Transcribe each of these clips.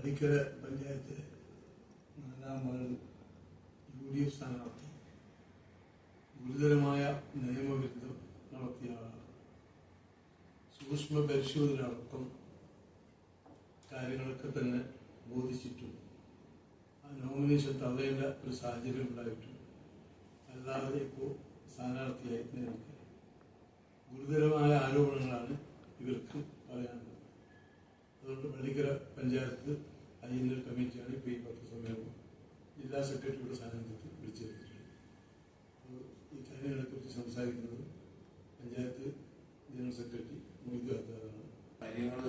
Pallikkara panchayat 4ാം ward UDF സ്ഥാനാർത്ഥി ഗുരുതരമായ നിയമവിരുദ്ധം നടത്തിയ ആളാണ്. സൂക്ഷ്മ പരിശോധനയടക്കം കാര്യങ്ങളൊക്കെ തന്നെ ബോധിച്ചിട്ടും ആ നോമിനേഷൻ തടയേണ്ട ഒരു സാഹചര്യം ഉണ്ടായിട്ടും അല്ലാതെ ഇപ്പോൾ സ്ഥാനാർത്ഥിയായി നിയമിക്കുക. ഗുരുതരമായ ആരോപണങ്ങളാണ് ഇവർക്ക് പറയാനുള്ളത്. അതുകൊണ്ട് പള്ളിക്കര പഞ്ചായത്ത് INL കമ്മിറ്റിയാണ് ഇപ്പോൾ ഈ പത്രസമ്മേളനം ജില്ലാ സെക്രട്ടറിയുടെ സാന്നിധ്യത്തിൽ വിളിച്ചിരുത്തിയിട്ടുള്ളത്. ഈ കാര്യങ്ങളെക്കുറിച്ച് സംസാരിക്കുന്നത് പഞ്ചായത്ത് ജനറൽ സെക്രട്ടറി മൊയ്തു അത്താറാണ്. കാര്യങ്ങൾ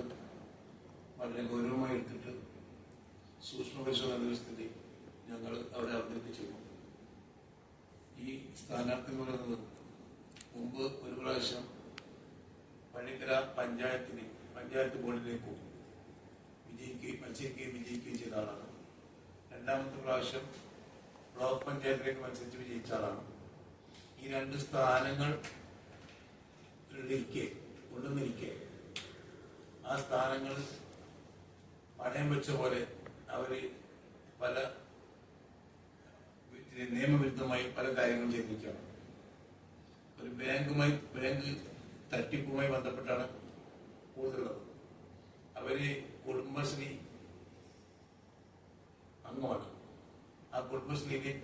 വളരെ ഗൗരവമായി എടുത്തിട്ട് സൂക്ഷ്മ പരിശോധന ദിവസത്തിൽ ഞങ്ങൾ അവിടെ അവതരിപ്പിച്ചിരുന്നു. ഈ സ്ഥാനാർത്ഥി എന്ന് പറയുന്നത് മുമ്പ് ഒരു പ്രാവശ്യം പള്ളിക്കര പഞ്ചായത്ത് ബോർഡിലേക്ക് മത്സരിക്കുകയും വിജയിക്കുകയും ചെയ്ത ആളാണ്. രണ്ടാമത്തെ പ്രാവശ്യം ബ്ലോക്ക് പഞ്ചായത്തിലേക്ക് മത്സരിച്ച് വിജയിച്ച ആളാണ്. ഈ 2 സ്ഥാനങ്ങൾ കൊണ്ടുവന്നിരിക്കെ ആ സ്ഥാനങ്ങൾ പണയം വെച്ച പോലെ അവര് പല നിയമവിരുദ്ധമായി പല കാര്യങ്ങളും ചെയ്തിരിക്കുകയാണ്. ഒരു ബാങ്ക് തട്ടിപ്പുമായി ബന്ധപ്പെട്ടാണ് കൂടുതലുള്ളത്. അവര് കുടുംബശ്രീ അംഗമാണ്. ആ കുടുംബശ്രീയിൽ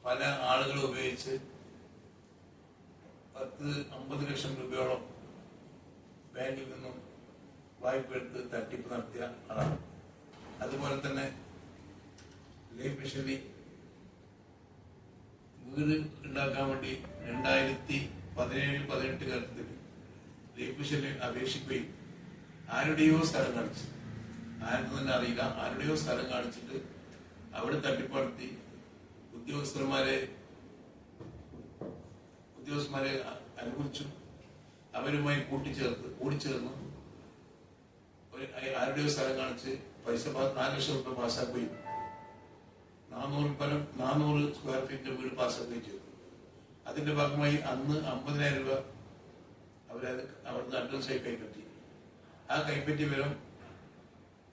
പല ആളുകളെ ഉപയോഗിച്ച് 10-50 ലക്ഷം രൂപയോളം ബാങ്കിൽ നിന്നും വായ്പ എടുത്ത് തട്ടിപ്പ് നടത്തിയ ആളാണ്. അതുപോലെ തന്നെ ലൈഫ് മിഷനിൽ വീട് ഉണ്ടാക്കാൻ വേണ്ടി 2017-18 കാലത്തിൽ ലൈഫ് മിഷനിൽ അപേക്ഷിക്കുകയും ആരുടെയോ സ്ഥലം കാണിച്ചു, ആരും തന്നെ അറിയില്ല, ആരുടെയോ സ്ഥലം കാണിച്ചിട്ട് അവിടെ തട്ടിപ്പടത്തി ഉദ്യോഗസ്ഥന്മാരെ അനുകൂലിച്ചു. അവരുമായി കൂടിച്ചേർന്ന് ആരുടെയോ സ്ഥലം കാണിച്ച് പൈസ 4 ലക്ഷം രൂപ പാസ്സാക്കുകയും 400 സ്ക്വയർ ഫീറ്റിന്റെ വീട് പാസ്സാക്കുകയും ചെയ്തു. അതിന്റെ ഭാഗമായി അന്ന് 50,000 രൂപ അവിടുന്ന് അഡ്വാൻസായി കൈപ്പറ്റി. ആ കൈപ്പറ്റിയ വിവരം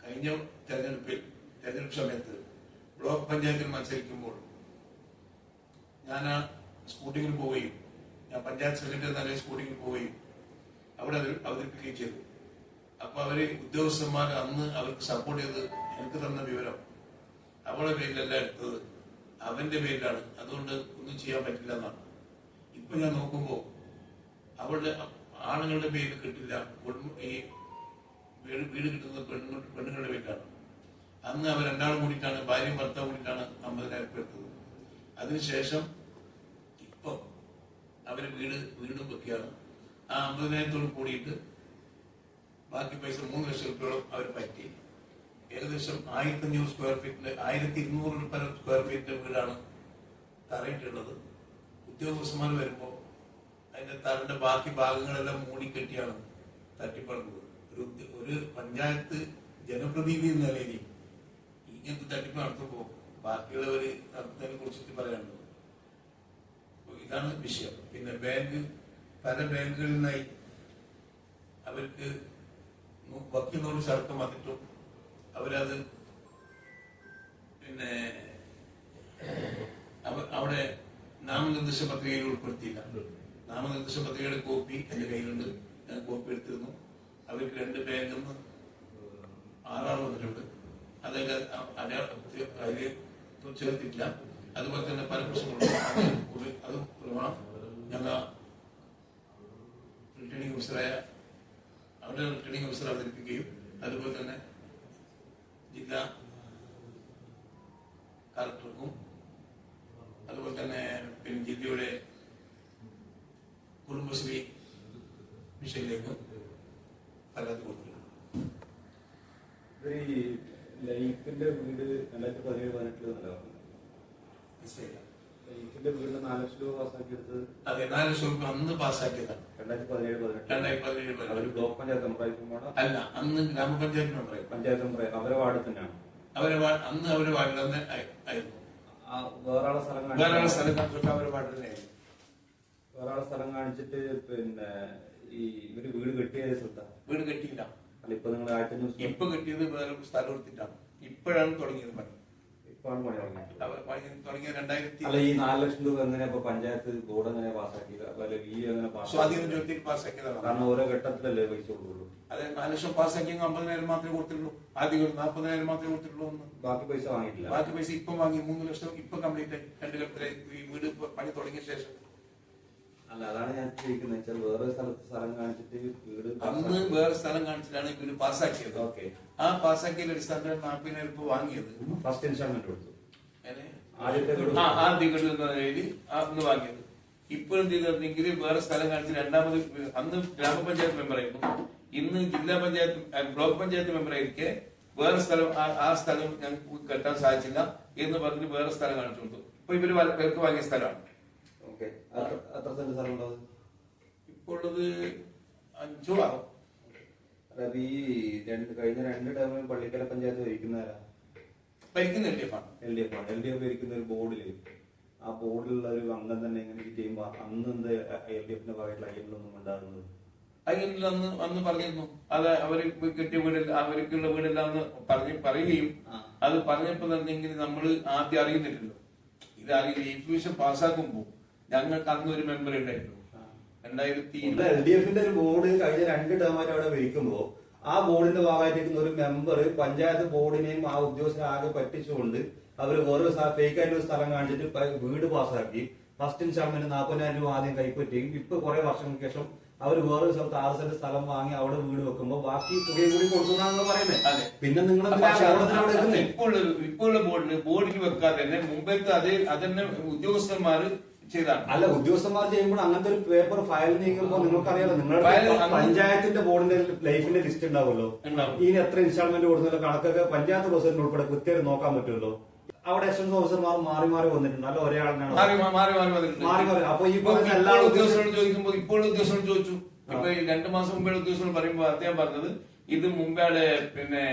കഴിഞ്ഞ തെരഞ്ഞെടുപ്പ് സമയത്ത് ബ്ലോക്ക് പഞ്ചായത്തിൽ മത്സരിക്കുമ്പോൾ ഞാൻ ആ സ്കൂട്ടിങ്ങിൽ പോവുകയും ഞാൻ പഞ്ചായത്ത് സെക്രട്ടറി നല്ല സ്കൂട്ടിങ്ങിൽ പോവുകയും അവിടെ അവതരിപ്പിക്കുകയും ചെയ്തു. അപ്പൊ അവര് ഉദ്യോഗസ്ഥന്മാർ അന്ന് അവർക്ക് സപ്പോർട്ട് ചെയ്ത് എനിക്ക് തന്ന വിവരം അവളുടെ പേരിലല്ല എടുത്തത്, അവന്റെ പേരിലാണ്, അതുകൊണ്ട് ഒന്നും ചെയ്യാൻ പറ്റില്ല എന്നാണ്. ഇപ്പൊ ഞാൻ നോക്കുമ്പോ അവളുടെ ആണുങ്ങളുടെ പേരിൽ കിട്ടില്ല, ഈ വീട് കിട്ടുന്നത് പെണ്ണുങ്ങളുടെ പേരിലാണ്. അന്ന് അവർ 2 കൂടിയിട്ടാണ്, ഭാര്യയും ഭർത്താവും കൂടിയിട്ടാണ് 50,000 രൂപ എടുത്തത്. അതിനുശേഷം ഇപ്പൊ അവര് വീണ്ടും വെക്കുകയാണ്. ആ 50,000 കൂടിയിട്ട് ബാക്കി പൈസ 3 ലക്ഷം രൂപയോളം അവർ പറ്റി. ഏകദേശം 1500 സ്ക്വയർ ഫീറ്റിന്റെ 1200 സ്ക്വയർ ഫീറ്റിന്റെ വീടാണ് തറയിട്ടുള്ളത്. ഉദ്യോഗസ്ഥന്മാർ വരുമ്പോ അതിന്റെ തറയുടെ ബാക്കി ഭാഗങ്ങളെല്ലാം മൂടിക്കെട്ടിയാണ് തട്ടിപ്പറന്നത്. ഒരു പഞ്ചായത്ത് ജനപ്രതിനിധി എന്ന നിലയിൽ ഇങ്ങനത്തെ തട്ടിപ്പ് നടത്തുമ്പോൾ ബാക്കിയുള്ളവര് നടത്തുന്നതിനെ കുറിച്ചിട്ട് പറയാനുള്ളത്. ഇതാണ് വിഷയം. പിന്നെ പല ബാങ്കുകളിൽ നിന്നായി അവർക്ക് വക്കീലിനോട് ശർക്കം വന്നിട്ടും അവരത് പിന്നെ അവിടെ നാമനിർദ്ദേശ പത്രികയിൽ ഉൾപ്പെടുത്തിയില്ല. നാമനിർദ്ദേശ പത്രികയുടെ കോപ്പി എന്റെ കയ്യിലുണ്ട്, ഞാൻ കോപ്പി എടുത്തിരുന്നു. അവർക്ക് 2 ബാങ്കിൽ നിന്ന് 6 ആൾ വന്നിട്ടുണ്ട്, അതിൽ ചേർത്തിട്ടില്ല. അതുപോലെ തന്നെ പല പ്രശ്നങ്ങളും അത് പ്രമാണം ഞങ്ങൾ റിട്ടേണിംഗ് ഓഫീസറായ അവിടെ റിട്ടേണിംഗ് ഓഫീസർ അവതരിപ്പിക്കുകയും അതുപോലെ തന്നെ ജില്ലാ കളക്ടർക്കും അതുപോലെ തന്നെ പിന്നെ ജില്ലയുടെ കുടുംബശ്രീ മിഷനിലേക്കും പരാതി കൊടുത്തു. ലൈഫിന്റെ വീട് 2017-18 നിലവാണ്. ലൈഫിന്റെ വീടിന് 4 ലക്ഷം രൂപ പാസ്സാക്കിയെടുത്തത്. അതെ, 4 ലക്ഷം രൂപ അന്ന് പാസ്സാക്കിയതാണ്. 2017-18 അവർ ബ്ലോക്ക് പഞ്ചായത്ത് മെമ്പറായിരിക്കുമ്പോൾ അല്ല, അന്ന് ഗ്രാമപഞ്ചായത്ത് മെമ്പറായി. പഞ്ചായത്ത് മെമ്പർ അവരെ വാർഡ് തന്നെയാണ്. അന്ന് അവരെ വാർഡിൽ തന്നെ ആയിരുന്നു. വേറെ സ്ഥലം കാണിച്ചിട്ട് അവരെ വാർഡിൽ തന്നെ ആയിരുന്നു. വേറെ സ്ഥലം കാണിച്ചിട്ട് പിന്നെ ഈ ഇവര് വീട് കെട്ടിയ സ്ഥലത്താണ്. വീട് കെട്ടിയില്ല. അല്ല ഇപ്പൊ നിങ്ങൾ 1500 ഇപ്പൊ കിട്ടിയത് വേറെ സ്ഥലം എടുത്തിട്ടാണ്. ഇപ്പോഴാണ് തുടങ്ങിയത് പണി. ഇപ്പാണ് പണി തുടങ്ങിയത്. പണി തുടങ്ങിയ 2000. അല്ല ഈ 4 ലക്ഷം രൂപ എങ്ങനെ ഇപ്പൊ പഞ്ചായത്ത് ബോർഡ് എങ്ങനെ പാസ്സാക്കിയത്? എങ്ങനെ സ്വാധീനം ചോദ്യത്തിൽ പാസ്സാക്കിയതാണ്. കാരണം ഓരോ ഘട്ടത്തിലല്ലേ പൈസ കൊടുക്കുള്ളൂ. അതെ, 4 ലക്ഷം പാസ്സാക്കിയെങ്കിൽ 50,000 മാത്രമേ കൊടുത്തിട്ടുള്ളൂ. ആദ്യം 40,000 മാത്രമേ കൊടുത്തിട്ടുള്ളൂ. ബാക്കി പൈസ വാങ്ങിയിട്ടില്ല. ബാക്കി പൈസ ഇപ്പം വാങ്ങി. 3 ലക്ഷം ഇപ്പൊ കംപ്ലീറ്റ് ആയി. 2 ഘട്ടത്തിലെ ഈ വീട് പണി തുടങ്ങിയ ശേഷം. അല്ല അതാണ് ഞാൻ ചോദിക്കുന്നത്. വെച്ചാൽ വേറെ സ്ഥലത്ത് സ്ഥലം കാണിച്ചിട്ട് വീട് അന്ന് വേറെ സ്ഥലം കാണിച്ചിട്ടാണ് വീട് പാസ്സാക്കിയത്. ഓക്കെ. ആ പാസ്സാക്കിയ അടിസ്ഥാനത്തിൽ 40,000 രൂപ വാങ്ങിയത്. ഫസ്റ്റ് ഇൻസ്റ്റാൾമെന്റ് കൊടുത്തു. ആദ്യ ഗഡു എന്ന നിലയിൽ അന്ന് വാങ്ങിയത്. ഇപ്പോഴും ചെയ്തിട്ടുണ്ടെങ്കിൽ വേറെ സ്ഥലം കാണിച്ച് രണ്ടാമത് അന്ന് ഗ്രാമപഞ്ചായത്ത് മെമ്പറായിരുന്നു. ഇന്ന് ജില്ലാ പഞ്ചായത്ത് ബ്ലോക്ക് പഞ്ചായത്ത് മെമ്പറായിരിക്കെ വേറെ സ്ഥലം ആ സ്ഥലം ഞങ്ങൾക്ക് കെട്ടാൻ സാധിച്ചില്ല എന്ന് പറഞ്ഞിട്ട് വേറെ സ്ഥലം കാണിച്ചു കൊടുത്തു. ഇപ്പൊ ഇവര് പേർക്ക് വാങ്ങിയ സ്ഥലമാണ്. എത്ര സെന്റ് സ്ഥലം ഉണ്ടാവും? ഇപ്പോൾ ഉള്ളത് 5 6. അതായത് ഈ കഴിഞ്ഞ 2 ടേമിലും പള്ളിക്കര പഞ്ചായത്ത് ഭരിക്കുന്നവരാ? ഭരിക്കുന്ന LDF ആണ്. LDF ഭരിക്കുന്ന ഒരു ബോർഡില്, ആ ബോർഡിലുള്ള ഒരു അംഗം തന്നെ ഇങ്ങനെ ചെയ്യുമ്പോ അന്ന് എന്ത് LDFന്റെ ഭാഗമായിട്ടുള്ള അയ്യങ്ങളൊന്നും ഉണ്ടാകുന്നത്? അയ്യങ്ങളിൽ അന്ന് പറഞ്ഞിരുന്നു. അത് അവര് കെട്ടിയ വീടില്ല, അവർക്കുള്ള വീടെല്ലാം പറയുകയും അത് പറഞ്ഞപ്പോ തന്നെങ്കിൽ നമ്മൾ ആദ്യം അറിയുന്നില്ലല്ലോ. ഇത് അറിയില്ല. ഇൻഫ്യൂഷൻ പാസ്സാക്കുമ്പോ ഞങ്ങൾക്ക് അന്ന് ഒരു മെമ്പർ ഉണ്ടായിരുന്നു. 2020 LDFന്റെ ഒരു ബോർഡ് കഴിഞ്ഞ 2 ടേമായിട്ട് അവിടെ ഭരിക്കുമ്പോ ആ ബോർഡിന്റെ ഭാഗമായിട്ടിരിക്കുന്ന ഒരു മെമ്പർ പഞ്ചായത്ത് ബോർഡിനെയും ആ ഉദ്യോഗസ്ഥരെ ആകെ പറ്റിച്ചുകൊണ്ട് അവര് വേറെ ഫേക്ക് ആയിട്ട് ഒരു സ്ഥലം കാണിച്ചിട്ട് വീട് പാസ്സാക്കി. ഫസ്റ്റ് ഇൻസ്റ്റാൾമെന്റ് 40,000 രൂപ ആദ്യം കൈപ്പറ്റുകയും ഇപ്പൊ കുറെ വർഷങ്ങൾക്ക് ശേഷം അവർ വേറൊരു സ്ഥലത്ത് 6 സെന്റ് സ്ഥലം വാങ്ങി അവിടെ വീട് വെക്കുമ്പോ ബാക്കി തുകയും കൂടി കൊടുക്കുന്നതാണെന്ന് പറയുന്നത്. പിന്നെ നിങ്ങൾ ഇപ്പോഴുള്ള ബോർഡിൽ വെക്കാതെ തന്നെ മുമ്പത്തെ അതന്നെ ഉദ്യോഗസ്ഥന്മാർ ചെയ്താണ്. അല്ല, ഉദ്യോഗസ്ഥന്മാർ ചെയ്യുമ്പോൾ അങ്ങനത്തെ ഒരു പേപ്പർ ഫയൽ നീങ്ങുമ്പോൾ നിങ്ങൾക്കറിയാലോ, നിങ്ങളുടെ പഞ്ചായത്തിന്റെ ബോർഡിന്റെ ലൈഫിന്റെ ലിസ്റ്റ് ഉണ്ടാവുമല്ലോ. ഇനി എത്ര ഇൻസ്റ്റാൾമെന്റ് കൊടുക്കുന്ന കണക്കൊക്കെ പഞ്ചായത്ത് പ്രസിഡന്റ് ഉൾപ്പെടെ കൃത്യമായി നോക്കാൻ പറ്റുമല്ലോ. അവിടെ എക്സ്റ്റൻഷൻ ഓഫീസർമാർ മാറി വന്നിട്ടുണ്ട്. അല്ല, ഒരേ ആളിനാണ് മാറി. അപ്പൊ ഈ എല്ലാ ഉദ്യോഗസ്ഥരോട് ചോദിക്കുമ്പോൾ ഇപ്പോൾ ഉദ്യോഗസ്ഥരോട് ചോദിച്ചു. ഇപ്പൊ 2 മാസം മുമ്പേ ഉദ്യോഗസ്ഥരോട് പറയുമ്പോൾ അദ്ദേഹം പറഞ്ഞത് ഇത് മുമ്പേ പിന്നെ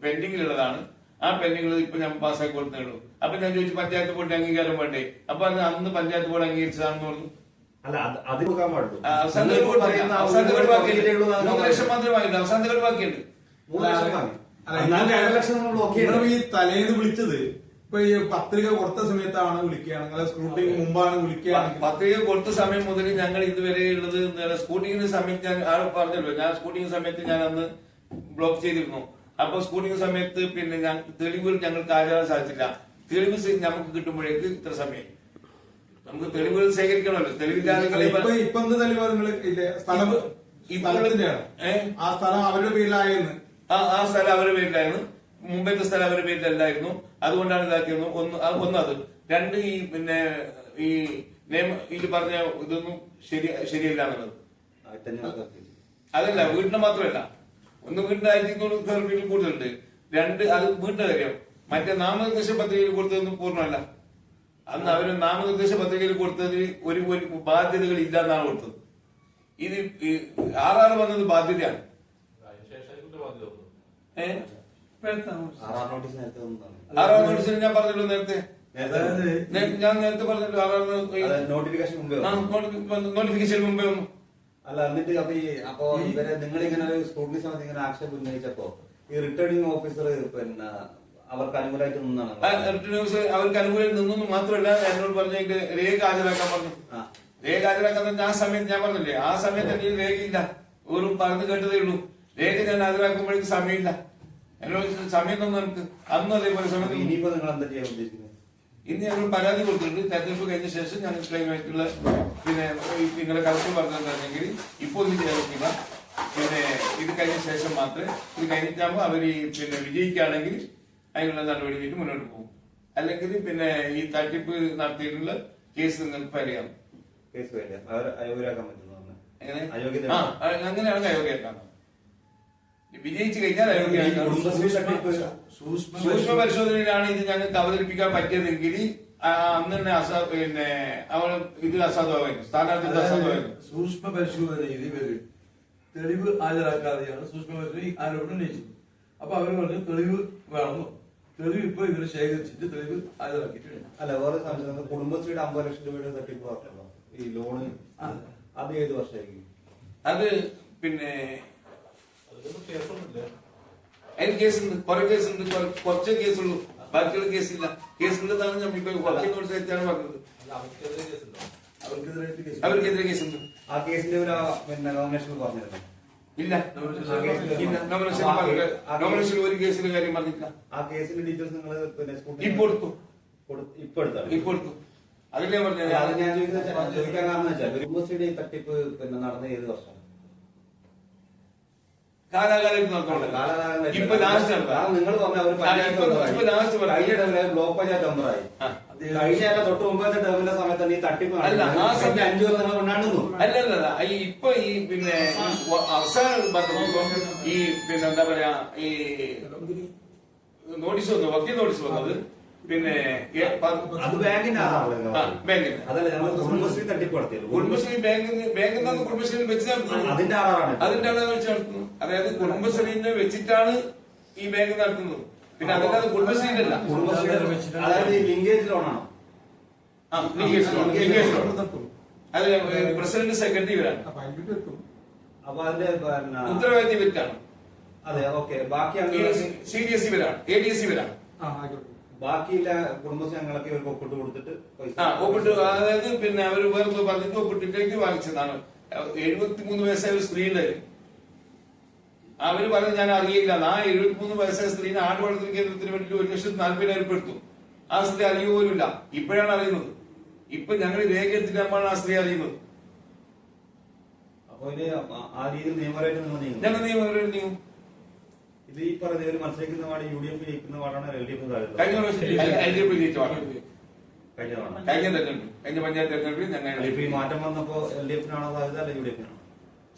പെൻഡിങ്ങിലുള്ളതാണ്. ആ പെൻഡിങ്ങൾ ഇപ്പൊ ഞാൻ പാസ്സാക്കി കൊടുത്തേ ഉള്ളൂ. അപ്പൊ ഞാൻ ചോദിച്ചു പഞ്ചായത്ത് ബോർഡ് അംഗീകാരം വേണ്ടേ? അപ്പൊ അന്ന് പഞ്ചായത്ത് ബോർഡ് അംഗീകരിച്ചതാണെന്ന് പറഞ്ഞു. അവസാന ഗഡു ബാക്കിയുണ്ട്. അവസാന ഗഡു ബാക്കിയുണ്ട്. ഈ തലേന്ന് വിളിച്ചത് ഇപ്പൊ ഈ പത്രിക കൊടുത്ത സമയത്താണ് വിളിക്കുകയാണെങ്കിൽ സ്ക്രൂട്ടിംഗ് മുമ്പാണ് വിളിക്കുകയാണെങ്കിൽ പത്രിക കൊടുത്ത സമയം മുതൽ ഞങ്ങൾ ഇതുവരെ ഉള്ളത് സ്കൂട്ടിങ്ങിന്റെ സമയത്ത് ഞാൻ ആൾ പറഞ്ഞല്ലോ, ഞാൻ സ്കൂട്ടിംഗ് സമയത്ത് ഞാൻ അന്ന് ബ്ലോക്ക് ചെയ്തിരുന്നു. അപ്പൊ സ്കൂട്ടിംഗ് സമയത്ത് പിന്നെ തെളിവുകൾ ഞങ്ങൾക്ക് ഹാജരാൻ സാധിച്ചില്ല. തെളിവ് നമുക്ക് കിട്ടുമ്പോഴേക്ക് ഇത്ര സമയം നമുക്ക് തെളിവുകൾ ശേഖരിക്കണമല്ലോ. തെളിവില്ലാതെ ആ സ്ഥലം അവരുടെ പേരിലായിരുന്നു. ആ സ്ഥലം അവരുടെ പേരിലായിരുന്നു. മുമ്പത്തെ സ്ഥലം അവരുടെ പേരിലല്ലായിരുന്നു. അതുകൊണ്ടാണ് ഇതാക്കിയത്. ഒന്നത് 2 ഈ പിന്നെ ഈ ഇത് പറഞ്ഞ ഇതൊന്നും ശരിയല്ല എന്നുള്ളത്. അതല്ല, വീടിന് മാത്രമല്ല. ഒന്ന് വീടിന്റെ 1500 കൂടുതലുണ്ട്. 2 അത് വീടിന്റെ കാര്യം. മറ്റേ നാമനിർദ്ദേശ പത്രികയിൽ കൊടുത്തതൊന്നും പൂർണ്ണമല്ല. അന്ന് അവര് നാമനിർദ്ദേശ പത്രികയിൽ കൊടുത്തതിൽ ഒരു ബാധ്യതകൾ ഇല്ല എന്നാണ് കൊടുത്തത്. ഇത് 6 വന്നത് ബാധ്യതയാണ്. ആറാം നോട്ടീസിൽ ഞാൻ പറഞ്ഞല്ലോ നേരത്തെ. ഞാൻ നേരത്തെ പറഞ്ഞല്ലോ 6 നോട്ടിഫിക്കേഷൻ മുമ്പേ വന്നു. അല്ല, എന്നിട്ട് അപ്പൊ ഇവരെ നിങ്ങൾ ഇങ്ങനെ ഒരു സ്കൂട്ടിംഗ് സമയത്ത് ഇങ്ങനെ ആക്ഷേപം ഉന്നയിച്ചപ്പോ ഈ റിട്ടേണിംഗ് ഓഫീസർ പിന്നെ അവർക്ക് അനുകൂലമായിട്ട് നിന്നാണ്? റിട്ടേണിംഗ് ഓഫീസർ അവർക്ക് അനുകൂലമായിട്ട് നിന്നു മാത്രമല്ല, എന്നോട് പറഞ്ഞ രേഖ ഹാജരാക്കാൻ പറഞ്ഞു. രേഖ ഹാജരാക്കാൻ ആ സമയത്ത് ഞാൻ പറഞ്ഞില്ലേ, ആ സമയത്ത് എനിക്ക് രേഖയില്ല. ഒരു പറഞ്ഞു കേട്ടതേ ഉള്ളൂ. രേഖ ഞാൻ ഹാജരാക്കുമ്പോഴേക്ക് സമയമില്ല. എന്നോട് സമയം തന്നു നമുക്ക്. അന്നും അതേപോലെ സമയം. ഇനിയിപ്പോ നിങ്ങൾ എന്താ ചെയ്യാൻ ഉദ്ദേശിക്കുന്നത്? ഇന്ന് ഞങ്ങൾ പരാതി കൊടുത്തിട്ടുണ്ട്. തെരഞ്ഞെടുപ്പ് കഴിഞ്ഞ ശേഷം ഞങ്ങൾ ക്ലെയിമായിട്ടുള്ള പിന്നെ നിങ്ങളെ കളക്ടർ പറഞ്ഞിട്ടുണ്ടെങ്കിൽ ഇപ്പോൾ ഒന്നും ചെയ്യാൻ പറ്റില്ല. പിന്നെ ഇത് കഴിഞ്ഞ ശേഷം മാത്രമേ, ഇത് കഴിഞ്ഞിട്ടാകുമ്പോൾ അവർ പിന്നെ വിജയിക്കുകയാണെങ്കിൽ അതിനുള്ള നടപടിയായിട്ട് മുന്നോട്ട് പോകും. അല്ലെങ്കിൽ പിന്നെ ഈ തട്ടിപ്പ് നടത്തിയിട്ടുള്ള കേസ് നിങ്ങൾക്ക് ഫയൽ ചെയ്യാം. അങ്ങനെയാണ് അയോഗ്യമാക്കാൻ. വിജയിച്ചു കഴിഞ്ഞാൽ സൂക്ഷ്മ പരിശോധനയിലാണ് ഇത് ഞങ്ങൾക്ക് അവതരിപ്പിക്കാൻ പറ്റിയതെങ്കിൽ അന്ന് തന്നെ പിന്നെ ഇത് അസാധുവായിരുന്നു. സ്ഥാനാർത്ഥി അസാധുവായിരുന്നു. സൂക്ഷ്മ പരിശോധനയിൽ ഇവര് തെളിവ് ഹാജരാക്കാതെയാണ് സൂക്ഷ്മ പരിശോധന ആരോപണം ഉന്നയിച്ചത്. അപ്പൊ അവര് പറഞ്ഞു തെളിവ് വേണമെന്നോ. തെളിവ് ഇപ്പൊ ഇവര് ശേഖരിച്ചിട്ട് തെളിവ് ഹാജരാക്കിയിട്ടുണ്ട്. അല്ല, വേറെ സംശയം, കുടുംബശ്രീയുടെ 50 ലക്ഷം രൂപയുടെ തട്ടിപ്പ് പറഞ്ഞല്ലോ, ഈ ലോണ് അത് ഏത് വർഷമായിരിക്കും? അത് പിന്നെ അതിന് കേസുണ്ട്, കുറെ കേസുണ്ട്, കുറച്ച് കേസുള്ളൂ, ബാക്കിയുള്ള കേസില്ല. കേസുള്ളതാണ് നമ്മളിപ്പോ കുറച്ച് ദിവസമായിട്ടാണ് പറഞ്ഞത്. അവർക്കെതിരെ കേസുണ്ട്. ആ കേസിന്റെ ഒരു നോമിനേഷൻ പറഞ്ഞിരുന്നു. ഇല്ല, നോമിനേഷൻ ഒരു കേസിന്റെ കാര്യം പറഞ്ഞിട്ടില്ല. ആ കേസിന്റെ ഡീറ്റെയിൽസ് നിങ്ങൾ ഇപ്പൊ എടുത്തു, ഇപ്പൊ എടുത്തു. അതില്ലേ പറഞ്ഞത്. അത് ഞാൻ ചോദിക്കാൻ കാരണം വെച്ചാൽ യൂണിവേഴ്സിറ്റി തട്ടിപ്പ് നടന്ന ഏത് വർഷം? കാലാകാലത്ത് ഇപ്പൊ ലാസ്റ്റ് നിങ്ങൾ ബ്ലോക്ക് പഞ്ചായത്ത് മെമ്പറായി. കഴിഞ്ഞ തൊട്ട് മുമ്പത്തെ ടേമിന്റെ സമയത്ത് ഈ തട്ടിപ്പ് 5 കൊല്ലം നിങ്ങൾ കൊണ്ടാടുന്നു. അല്ലല്ല, ഇപ്പൊ ഈ പിന്നെ അവസാനം പറഞ്ഞപ്പോ ഈ പിന്നെ എന്താ പറയാ ഈ നോട്ടീസ് വന്നു, വക്കീൽ നോട്ടീസ് വന്നത് പിന്നെ അത് ബാങ്കിന്റെ ബാങ്കിന്റെ അതല്ല നമ്മൾ കുടുംബശ്രീ തട്ടിപ്പ് നടത്തിയത്. കുടുംബശ്രീ ബാങ്കിൽ നിന്ന് കുടുംബശ്രീ വെച്ച് നടത്തുന്നത്, അതിന്റെ ആളാണ് വെച്ച് നടത്തുന്നത്. അതായത് കുടുംബശ്രീനെ വെച്ചിട്ടാണ് ഈ ബാങ്ക് നടത്തുന്നത്. പിന്നെ അതല്ലാതെ കുടുംബശ്രീന്റെ അല്ല. അതായത് ലിങ്കേജ് ലോണാണോ? അത് പ്രസിഡന്റ് സെക്രട്ടറി വരാണ്. അപ്പൊ അതിന്റെ ഉത്തരവാദിത്വം ഇവർക്കാണ്. അതെ, ഓക്കെ. ബാക്കി CDSE വരാണ്, ADSE വരാണ്. ബാക്കിയില്ല കുടുംബശ്രീ അംഗങ്ങളൊക്കെ ഇവർക്ക് ഒപ്പിട്ട് കൊടുത്തിട്ട് ഒപ്പിട്ട്, അതായത് പിന്നെ അവർ വേറെ പറഞ്ഞിട്ട് ഒപ്പിട്ടിട്ടേക്ക് വാങ്ങിച്ചതാണ്. 73 വയസ്സായ ഒരു സ്ത്രീയുടെ അവര് പറഞ്ഞ് ഞാൻ അറിയില്ല. ആ 73 വയസ്സായ സ്ത്രീനെ ആട് വളർത്തൽ കേന്ദ്രത്തിന് വേണ്ടി 1,40,000 എടുത്തു. ആ സ്ത്രീ അറിയ പോലുമില്ല. ഇപ്പോഴാണ് അറിയുന്നത്. ഇപ്പൊ ഞങ്ങൾ രേഖയെത്തിട്ടാണ് ആ സ്ത്രീ അറിയുന്നത്. അപ്പൊ ആ രീതിയിൽ നിയമപരമായിട്ട് ഞങ്ങൾ നിയമപരമായിട്ട് നീങ്ങും. ഇത് ഈ പറഞ്ഞ ഒരു മത്സരിക്കുന്ന വാർഡ് UDF ജയിക്കുന്ന വാർഡാണ് LDF കഴിഞ്ഞ LDF ജയിച്ച വാർഡ്. കഴിഞ്ഞ തെരഞ്ഞെടുപ്പ്, കഴിഞ്ഞ പഞ്ചായത്ത് തെരഞ്ഞെടുപ്പിൽ ഞങ്ങൾ ഈ മാറ്റം വന്നപ്പോ LDF-നാണോ സാധ്യത അല്ല UDF-നാണോ?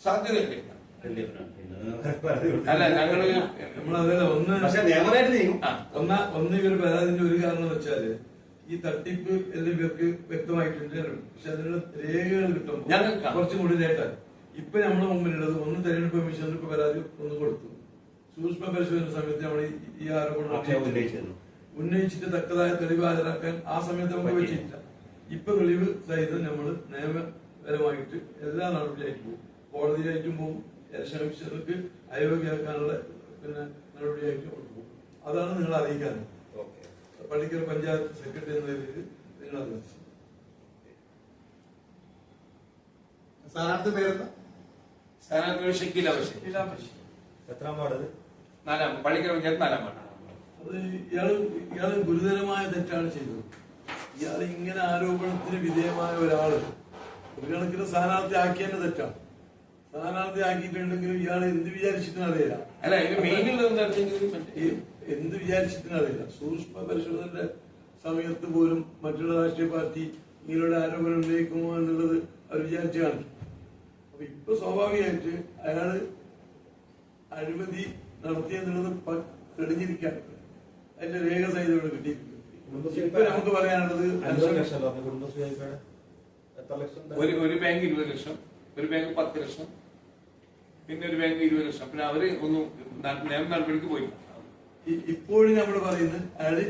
സാധ്യതയുണ്ട്. LDF-നാണ്. അല്ല, ഞങ്ങള് പക്ഷെ നിയമപരമായിട്ട് നീങ്ങും. ഒന്ന് ഇവർ പരാതിന്റെ ഒരു കാരണം വെച്ചാല് ഈ തട്ടിപ്പ് എല്ലാം ഇവർക്ക് വ്യക്തമായിട്ടുണ്ട്. പക്ഷെ അതിനുള്ള രേഖകൾ കിട്ടുമ്പോൾ കുറച്ചും കൂടി ലേറ്റാണ്. ഇപ്പൊ നമ്മളെ മുമ്പിലുള്ളത് ഒന്ന് തെരഞ്ഞെടുപ്പ് കമ്മീഷനിൽ ഇപ്പൊ പരാതി ഒന്ന് കൊടുത്തു. സൂക്ഷ്മ പരിശോധന സമയത്ത് നമ്മൾ ഈ ആരോപണം ഉന്നയിച്ചിട്ട് തക്കതായ തെളിവ് ഹാജരാക്കാൻ ആ സമയത്ത് നമുക്ക് വെച്ചിട്ടില്ല. ഇപ്പൊ തെളിവ് സഹിതം നമ്മൾ നിയമപരമായിട്ട് എല്ലാ നടപടിയായിട്ടും പോകും, കോടതിയിലായിട്ടും പോകും, ഇലക്ഷൻ കമ്മീഷണർക്ക് അയോഗ്യമാക്കാനുള്ള പിന്നെ നടപടിയായിട്ടും പോകും. അതാണ് നിങ്ങൾ അറിയിക്കാൻ പള്ളിക്കൽ പഞ്ചായത്ത് സെക്രട്ടറി എന്ന നിലയിൽ നിങ്ങൾ അറിയിച്ചു. സ്ഥാനാർത്ഥി പേരെന്താ? സ്ഥാനാർത്ഥി ഷക്കീല ബഷീർ. എത്രാം വാർഡ്? 4-ാം പള്ളിക്കൽ പഞ്ചായത്ത് 4-ാം വാർഡ്. അത് ഇയാള് ഗുരുതരമായ തെറ്റാണ് ചെയ്തത്. ഇയാൾ ഇങ്ങനെ ആരോപണത്തിന് വിധേയമായ ഒരാള് ഒരു കണക്കിന് സ്ഥാനാർത്ഥി ആക്കിയതിന്റെ തെറ്റാണ്. സ്ഥാനാർത്ഥി ആക്കിയിട്ടുണ്ടെങ്കിലും ഇയാൾ എന്ത് വിചാരിച്ചിട്ടും അറിയില്ല. അല്ല, ഇത് മെയിനുള്ളത് എന്ത് വിചാരിച്ചിട്ടും അറിയില്ല. സൂക്ഷ്മ പരിശോധനയുടെ സമയത്ത് പോലും മറ്റുള്ള രാഷ്ട്രീയ പാർട്ടി ഇങ്ങനെയുള്ള ആരോപണം ഉന്നയിക്കുമോ എന്നുള്ളത് അവർ വിചാരിച്ചു കാണിച്ചു. അപ്പൊ ഇപ്പൊ സ്വാഭാവികമായിട്ട് അയാള് അഴിമതി നടത്തിയെന്നുള്ളത് തെളിഞ്ഞിരിക്കാൻ അതിന്റെ രേഖ സഹിതം ഇവിടെ കിട്ടിയിട്ടുണ്ട്. ഇപ്പൊ നമുക്ക് പറയാനുള്ളത് ഒരു ബാങ്ക് 20 ലക്ഷം, ഒരു ബാങ്ക് 10 ലക്ഷം, പിന്നെ ഒരു ബാങ്ക് 20 ലക്ഷം. പിന്നെ അവര് ഒന്നും നിയമ നടപടിക്ക് പോയി. ഇപ്പോഴും നമ്മൾ പറയുന്നത് അയാള്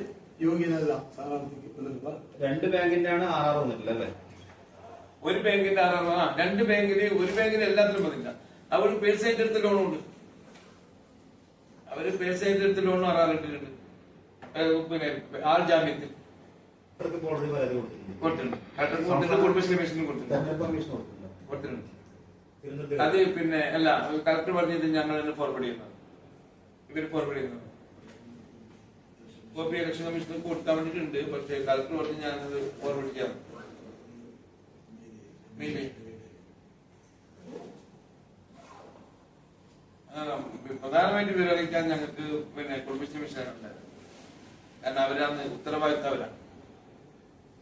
യോഗ്യനല്ല സ്ഥാനാർത്ഥിക്ക്. 2 ബാങ്കിന്റെ ആണ് RR വന്നിട്ടില്ല അല്ലേ? ഒരു ബാങ്കിന്റെ 6 2 ബാങ്കില്, ഒരു ബാങ്കിന് എല്ലാത്തിനും വന്നില്ല. അവർ പേഴ്സായിട്ട് എടുത്ത ലോണുണ്ട്. അവര് പേഴ്സായിട്ട് എടുത്ത ലോണും 6 ഇട്ടിട്ടുണ്ട്. പിന്നെ ആൾ ജാമ്യത്തിൽ കൊടുത്തിട്ടുണ്ട്. കുടുംബശ്രീ കമ്മീഷനും കൊടുത്തിട്ടുണ്ട്. അത് പിന്നെ അല്ല, കളക്ടർ പറഞ്ഞത് ഞങ്ങൾ തന്നെ ഫോർവേഡ് ചെയ്യുന്നത്, ഇവര് ഫോർവേഡ് ചെയ്യുന്നത്. കോപ്പി ഇലക്ഷൻ കമ്മീഷന് കൊടുക്കാൻ വേണ്ടിയിട്ടുണ്ട്. പക്ഷേ കളക്ടർ പറഞ്ഞ് ഞാനത് ഫോർവേഡ് ചെയ്യാം. പ്രധാനമായിട്ട് വിവരം അറിയിക്കാൻ ഞങ്ങൾക്ക് പിന്നെ കുടുംബശ്രീ കമ്മീഷനാണ് ഉണ്ടായത്. കാരണം അവരാണ് ഉത്തരവാദിത്തവരാണ്.